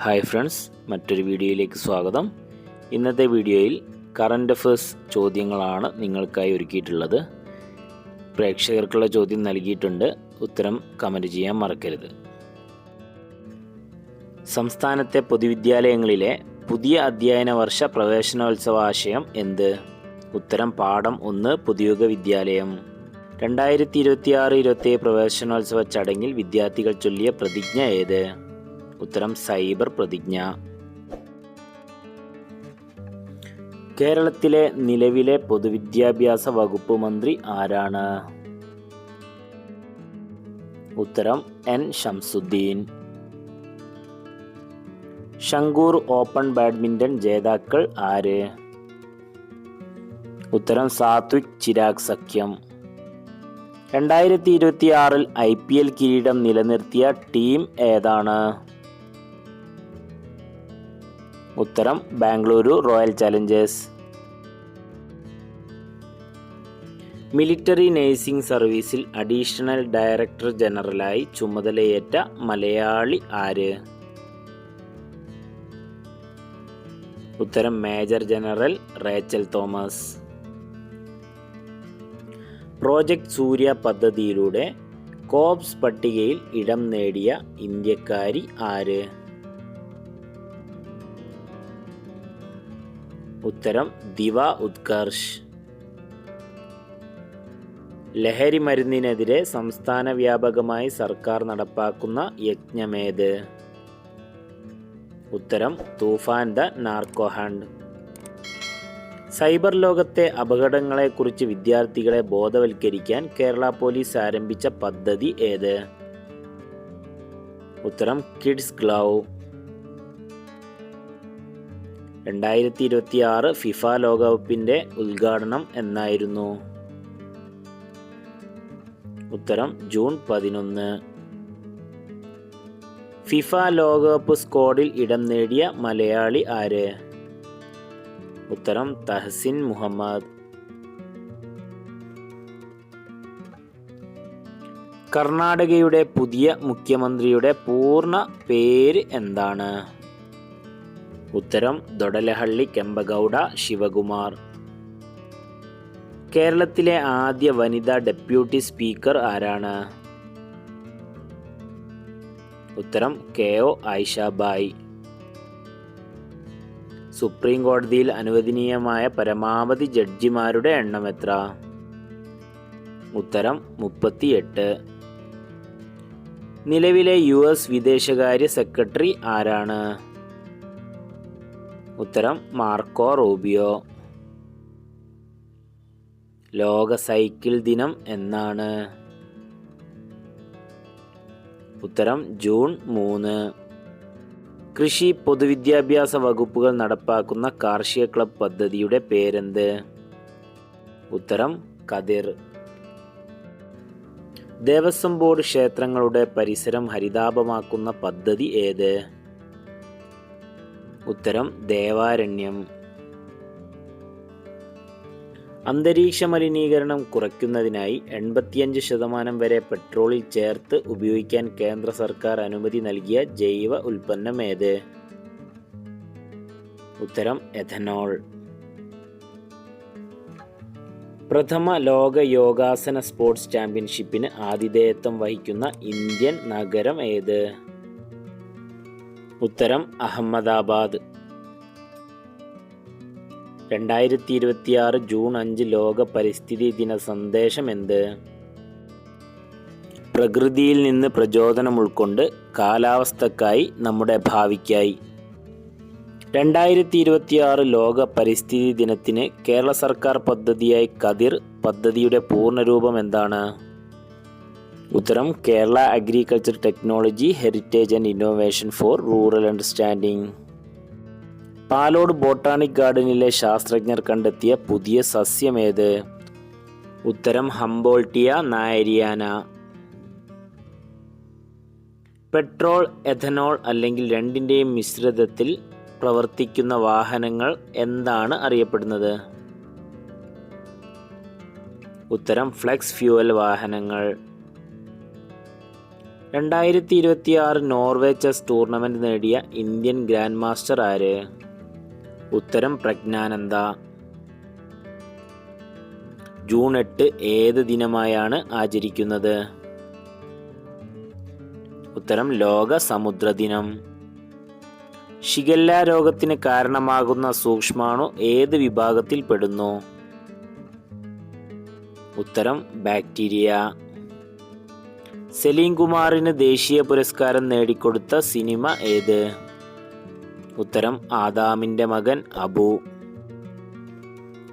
Hi friends, മറ്റൊരു വീഡിയോയിലേക്ക് സ്വാഗതം. ഇന്നത്തെ വീഡിയോയിൽ കറണ്ട് അഫയേഴ്സ് ചോദ്യങ്ങളാണ് നിങ്ങൾക്കായി ഒരുക്കിയിട്ടുള്ളത്. പ്രേക്ഷകർക്കുള്ള ചോദ്യം നൽകിയിട്ടുണ്ട്, ഉത്തരം കമൻറ്റ് ചെയ്യാൻ മറക്കരുത്. സംസ്ഥാനത്തെ പൊതുവിദ്യാലയങ്ങളിലെ പുതിയ അധ്യയന വർഷ പ്രവേശനോത്സവാശയം എന്ത്? ഉത്തരം പാഠം 1 പൊതുയുഗ വിദ്യാലയം. 2026-27 പ്രവേശനോത്സവ ചടങ്ങിൽ വിദ്യാർത്ഥികൾ ചൊല്ലിയ പ്രതിജ്ഞ ഏത്? ഉത്തരം സൈബർ പ്രതിജ്ഞ. കേരളത്തിലെ നിലവിലെ പൊതുവിദ്യാഭ്യാസ വകുപ്പ് മന്ത്രി ആരാണ്? ഉത്തരം എൻ ശംസുദ്ദീൻ. ഷങ്കൂർ ഓപ്പൺ ബാഡ്മിന്റൺ ജേതാക്കൾ ആര്? ഉത്തരം സാത്വിക് ചിരാഗ് സഖ്യം. 2026 IPL കിരീടം നിലനിർത്തിയ ടീം ഏതാണ്? ഉത്തരം Bengaluru royal challengers. Military nursing സർവീസിൽ അഡീഷണൽ ഡയറക്ടർ ജനറലായി ചുമതലയേറ്റ മലയാളി ആര്? ഉത്തരം major general Rachel Thomas. Project Surya പദ്ധതിയിലൂടെ കോബ്സ് പട്ടികയിൽ ഇടം നേടിയ ഇന്ത്യക്കാരി ആര്? ഉത്തരം ദിവ ഉത്കർഷ്. ലഹരി മരുന്നിനെതിരെ സംസ്ഥാന വ്യാപകമായി സർക്കാർ നടപ്പാക്കുന്ന യജ്ഞമേത്? ഉത്തരം തൂഫാൻ ദ നാർക്കോ ഹണ്ട്. സൈബർ ലോകത്തെ അപകടങ്ങളെക്കുറിച്ച് വിദ്യാർത്ഥികളെ ബോധവൽക്കരിക്കാൻ കേരള പോലീസ് ആരംഭിച്ച പദ്ധതി ഏത്? ഉത്തരം കിഡ്സ് ഗ്ലൗ. 2026 ഫിഫ ലോകകപ്പിന്റെ ഉദ്ഘാടനം എന്നായിരുന്നു? ഉത്തരം ജൂൺ 11. ഫിഫ ലോകകപ്പ് സ്ക്വാഡിൽ ഇടം നേടിയ മലയാളി ആര്? ഉത്തരം തഹസിൻ മുഹമ്മദ്. കർണാടകയുടെ പുതിയ മുഖ്യമന്ത്രിയുടെ പൂർണ്ണ പേര് എന്താണ്? ഉത്തരം ദൊഡലഹള്ളി കെമ്പഗൌഡ ശിവകുമാർ. കേരളത്തിലെ ആദ്യ വനിതാ ഡെപ്യൂട്ടി സ്പീക്കർ ആരാണ്? ഉത്തരം KO ആയിഷാബായി. സുപ്രീം കോടതിയിൽ അനുവദനീയമായ പരമാവധി ജഡ്ജിമാരുടെ എണ്ണം എത്ര? ഉത്തരം 38. നിലവിലെ US വിദേശകാര്യ സെക്രട്ടറി ആരാണ്? ഉത്തരം മാർക്കോ റൂബിയോ. ലോക സൈക്കിൾ ദിനം എന്നാണ്? ഉത്തരം ജൂൺ 3. കൃഷി പൊതുവിദ്യാഭ്യാസ വകുപ്പുകൾ നടപ്പാക്കുന്ന കാർഷിക ക്ലബ് പദ്ധതിയുടെ പേരെന്ത്? ഉത്തരം കതിർ. ദേവസ്വം ബോർഡ് ക്ഷേത്രങ്ങളുടെ പരിസരം ഹരിതാഭമാക്കുന്ന പദ്ധതി ഏത്? ഉത്തരം ദേവാരണ്യം. അന്തരീക്ഷ മലിനീകരണം കുറയ്ക്കുന്നതിനായി 85% വരെ പെട്രോളിൽ ചേർത്ത് ഉപയോഗിക്കാൻ കേന്ദ്ര സർക്കാർ അനുമതി നൽകിയ ജൈവ ഉൽപ്പന്നം ഏത്? ഉത്തരം എഥനോൾ. പ്രഥമ ലോക യോഗാസന സ്പോർട്സ് ചാമ്പ്യൻഷിപ്പിന് ആതിഥേയത്വം വഹിക്കുന്ന ഇന്ത്യൻ നഗരം ഏത്? ഉത്തരം അഹമ്മദാബാദ്. 2026 ജൂൺ 5 ലോക പരിസ്ഥിതി ദിന സന്ദേശം എന്ത്? പ്രകൃതിയിൽ നിന്ന് പ്രചോദനം ഉൾക്കൊണ്ട് കാലാവസ്ഥക്കായി നമ്മുടെ ഭാവിക്കായി. 2026 ലോക പരിസ്ഥിതി ദിനത്തിന് കേരള സർക്കാർ പദ്ധതിയായി കതിർ പദ്ധതിയുടെ പൂർണ്ണരൂപം എന്താണ്? ഉത്തരം Kerala agriculture technology heritage and innovation for rural understanding. Palode botanic ഗാർഡനിലെ ശാസ്ത്രജ്ഞർ കണ്ടെത്തിയ പുതിയ സസ്യം ഏത്? ഉത്തരം ഹംബോൾട്ടിയ നായരിയാന. പെട്രോൾ, എഥനോൾ അല്ലെങ്കിൽ രണ്ടിൻ്റെയും മിശ്രിതത്തിൽ പ്രവർത്തിക്കുന്ന വാഹനങ്ങൾ എന്താണ് അറിയപ്പെടുന്നത്? ഉത്തരം ഫ്ലെക്സ് ഫ്യൂവൽ വാഹനങ്ങൾ. 2026 നോർവേ ചെസ് ടൂർണമെൻറ്റ് നേടിയ ഇന്ത്യൻ ഗ്രാൻഡ് മാസ്റ്റർ ആര്? ഉത്തരം പ്രജ്ഞാനന്ദ. ജൂൺ 8 ഏത് ദിനമായാണ് ആചരിക്കുന്നത്? ഉത്തരം ലോക സമുദ്ര ദിനം. ഷിഗല്ല രോഗത്തിന് കാരണമാകുന്ന സൂക്ഷ്മാണു ഏത് വിഭാഗത്തിൽ പെടുന്നു? ഉത്തരം ബാക്ടീരിയ. സലീം കുമാറിന് ദേശീയ പുരസ്കാരം നേടിക്കൊടുത്ത സിനിമ ഏത്? ഉത്തരം ആദാമിൻ്റെ മകൻ അബു.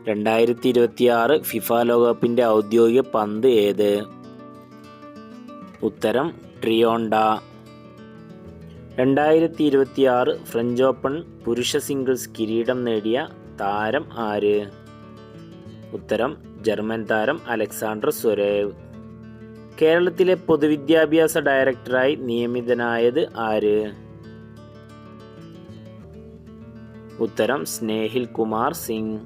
2026 ഫിഫ ലോകകപ്പിൻ്റെ ഔദ്യോഗിക പന്ത് ഏത്? ഉത്തരം ട്രിയോണ്ട. 2026 ഫ്രഞ്ച് ഓപ്പൺ പുരുഷ സിംഗിൾസ് കിരീടം നേടിയ താരം ആര്? ഉത്തരം ജർമ്മൻ താരം അലക്സാണ്ടർ സ്വരേവ്. കേരളത്തിലെ പൊതുവിദ്യാഭ്യാസ ഡയറക്ടറായി നിയമിതനായത് ആര്? ഉത്തരം സ്നേഹിൽ കുമാർ സിംഗ്.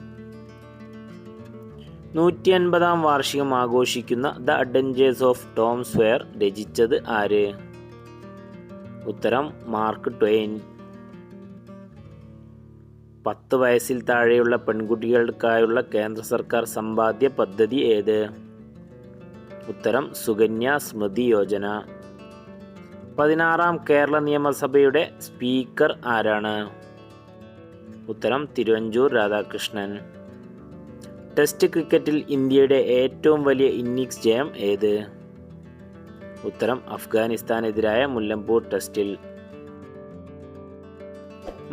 150-ാം വാർഷികം ആഘോഷിക്കുന്ന the adventures of Tom Sawyer രചിച്ചത് ആര്? ഉത്തരം മാർക്ക് ട്വെയിൻ. 10 വയസ്സിൽ താഴെയുള്ള പെൺകുട്ടികൾക്കായുള്ള കേന്ദ്ര സർക്കാർ സമ്പാദ്യ പദ്ധതി ഏത്? ഉത്തരം സുകന്യ സ്മൃതി യോജന. 16-ാം കേരള നിയമസഭയുടെ സ്പീക്കർ ആരാണ്? ഉത്തരം തിരുവഞ്ചൂർ രാധാകൃഷ്ണൻ. ടെസ്റ്റ് ക്രിക്കറ്റിൽ ഇന്ത്യയുടെ ഏറ്റവും വലിയ ഇന്നിംഗ്സ് ജയം ഏത്? ഉത്തരം അഫ്ഗാനിസ്ഥാനെതിരായ മുല്ലംപൂർ ടെസ്റ്റിൽ.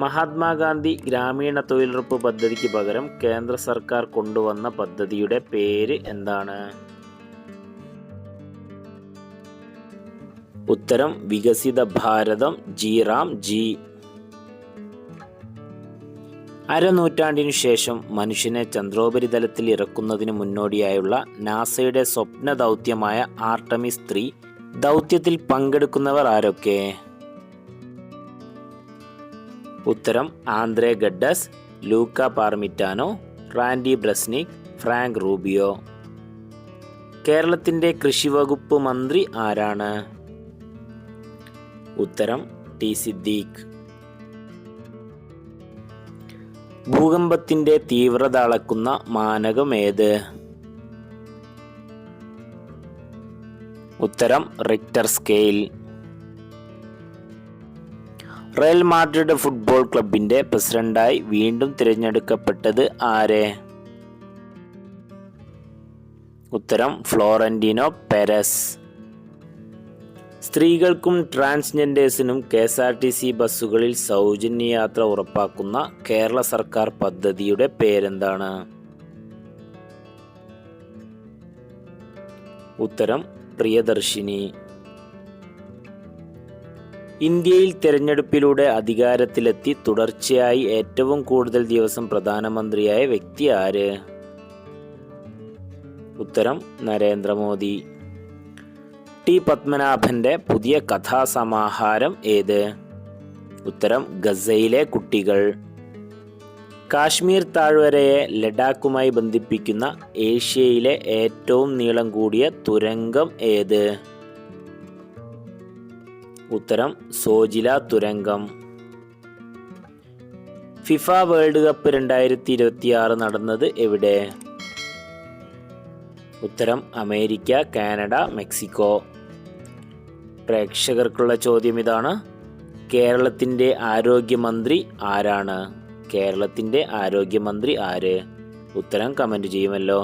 മഹാത്മാഗാന്ധി ഗ്രാമീണ തൊഴിലുറപ്പ് പദ്ധതിക്ക് പകരം കേന്ദ്ര സർക്കാർ കൊണ്ടുവന്ന പദ്ധതിയുടെ പേര് എന്താണ്? ഉത്തരം വികസിത ഭാരതം ജി-റാം ജി. അരനൂറ്റാണ്ടിനു ശേഷം മനുഷ്യനെ ചന്ദ്രോപരിതലത്തിൽ ഇറക്കുന്നതിന് മുന്നോടിയായുള്ള നാസയുടെ സ്വപ്ന ദൗത്യമായ ആർട്ടമിസ് 3 ദൗത്യത്തിൽ പങ്കെടുക്കുന്നവർ ആരൊക്കെ? ഉത്തരം ആന്ദ്രേ ഗഡ്ഡസ്, ലൂക്ക പാർമിറ്റാനോ, റാൻഡി ബ്രസ്നിക്, ഫ്രാങ്ക് റൂബിയോ. കേരളത്തിൻ്റെ കൃഷി വകുപ്പ് മന്ത്രി ആരാണ്? ഉത്തരം ടി സിദ്ദീഖ്. ഭൂകമ്പത്തിൻ്റെ തീവ്രത അളക്കുന്ന മാനകം ഏത്? ഉത്തരം Richter scale. Real Madrid football ക്ലബിൻ്റെ പ്രസിഡന്റായി വീണ്ടും തിരഞ്ഞെടുക്കപ്പെട്ടത് ആരെ? ഉത്തരം ഫ്ലോറന്റീനോ പെരസ്. സ്ത്രീകൾക്കും ട്രാൻസ്ജെൻഡേഴ്സിനും KSRTC ബസ്സുകളിൽ സൗജന്യ യാത്ര ഉറപ്പാക്കുന്ന കേരള സർക്കാർ പദ്ധതിയുടെ പേരെന്താണ്? ഉത്തരം പ്രിയദർശിനി. ഇന്ത്യയിൽ തെരഞ്ഞെടുപ്പിലൂടെ അധികാരത്തിലെത്തി തുടർച്ചയായി ഏറ്റവും കൂടുതൽ ദിവസം പ്രധാനമന്ത്രിയായ വ്യക്തി ആര്? ഉത്തരം നരേന്ദ്രമോദി. ടി പത്മനാഭന്റെ പുതിയ കഥാസമാഹാരം ഏത്? ഉത്തരം ഗസയിലെ കുട്ടികൾ. കാശ്മീർ താഴ്വരയെ ലഡാക്കുമായി ബന്ധിപ്പിക്കുന്ന ഏഷ്യയിലെ ഏറ്റവും നീളം കൂടിയ തുരങ്കം ഏത്? ഉത്തരം സോജില തുരങ്കം. ഫിഫ വേൾഡ് കപ്പ് 2026 നടന്നത് എവിടെ? ഉത്തരം അമേരിക്ക, കാനഡ, മെക്സിക്കോ. പ്രേക്ഷകർക്കുള്ള ചോദ്യം ഇതാണ്: കേരളത്തിൻ്റെ ആരോഗ്യമന്ത്രി ആരാണ്? കേരളത്തിൻ്റെ ആരോഗ്യമന്ത്രി ആര്? ഉത്തരം കമൻറ്റ് ചെയ്യുമല്ലോ.